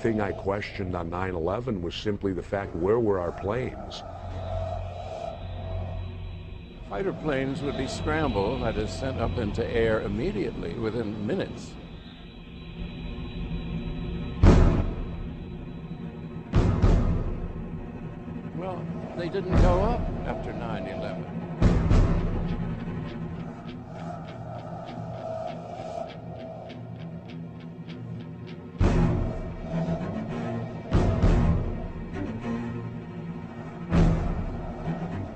thing I questioned on 9/11 was simply the fact, where were our planes? Fighter planes would be scrambled, that is, sent up into air immediately, within minutes. Well, they didn't go up after 9/11.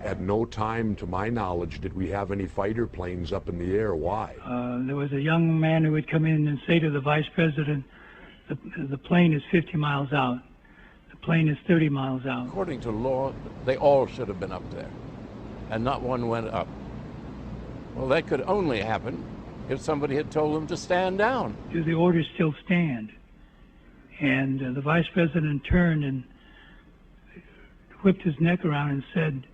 At no time, to my knowledge, did we have any fighter planes up in the air. Why? There was a young man who would come in and say to the vice president, the plane is 50 miles out. The plane is 30 miles out. According to law, they all should have been up there, and not one went up. Well, that could only happen if somebody had told them to stand down. Do the orders still stand? And the vice president turned and whipped his neck around and said,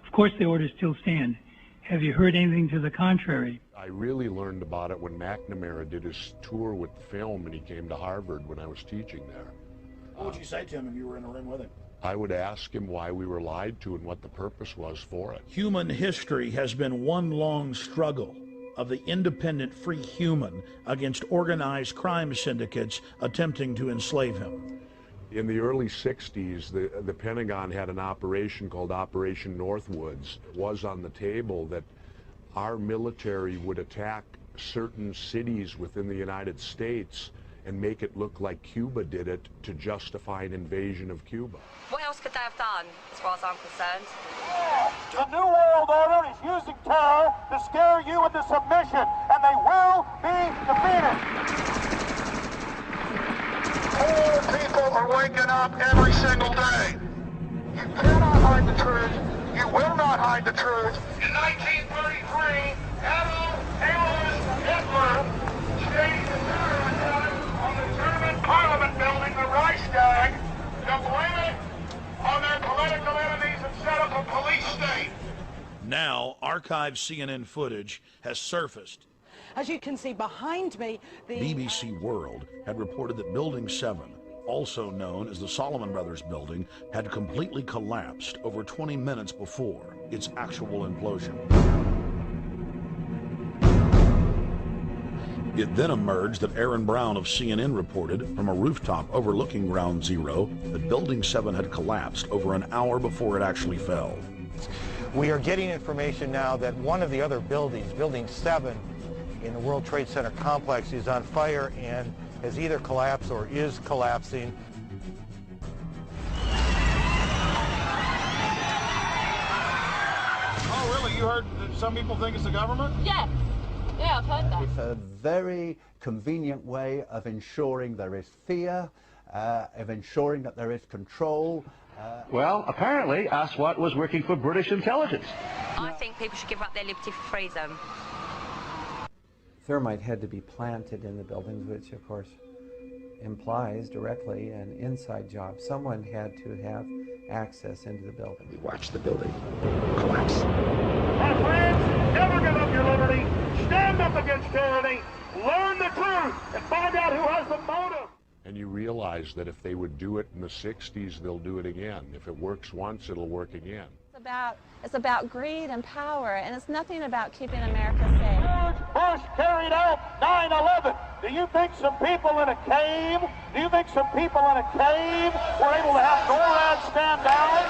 "Of course the orders still stand. Have you heard anything to the contrary?" I really learned about it when McNamara did his tour with the film and he came to Harvard when I was teaching there. What would you say to him if you were in a room with him? I would ask him why we were lied to and what the purpose was for it. Human history has been one long struggle of the independent free human against organized crime syndicates attempting to enslave him. In the early 60s, the Pentagon had an operation called Operation Northwoods. It was on the table that our military would attack certain cities within the United States and make it look like Cuba did it to justify an invasion of Cuba. What else could they have done, as far as I'm concerned? The New World Order is using terror to scare you into submission, and they will be defeated. Poor people are waking up every single day. You cannot hide the truth. You will not hide the truth. In 1933, Adolf Hitler staged a terror attack on the German Parliament building, the Reichstag, to blame it on their political enemies and set up a police state. Now, archived CNN footage has surfaced. As you can see behind me, the BBC World had reported that Building 7, also known as the Solomon Brothers building, had completely collapsed over 20 minutes before its actual implosion. It then emerged that Aaron Brown of CNN reported from a rooftop overlooking Ground Zero that Building 7 had collapsed over an hour before it actually fell. We are getting information now that one of the other buildings, Building 7, in the World Trade Center complex, is on fire and has either collapsed or is collapsing. Oh, really? You heard that some people think it's the government? Yeah. Yeah, I've heard that. It's a very convenient way of ensuring there is fear, of ensuring that there is control. Well, apparently, Aswat was working for British intelligence. I think people should give up their liberty for freedom. Thermite had to be planted in the buildings, which of course implies directly an inside job. Someone had to have access into the building. We watched the building collapse. My friends, never give up your liberty. Stand up against tyranny. Learn the truth and find out who has the motive. And you realize that if they would do it in the 60s, they'll do it again. If it works once, it'll work again. It's about greed and power, and it's nothing about keeping America safe. George Bush carried out 9/11. Do you think some people in a cave were able to have NORAD stand down?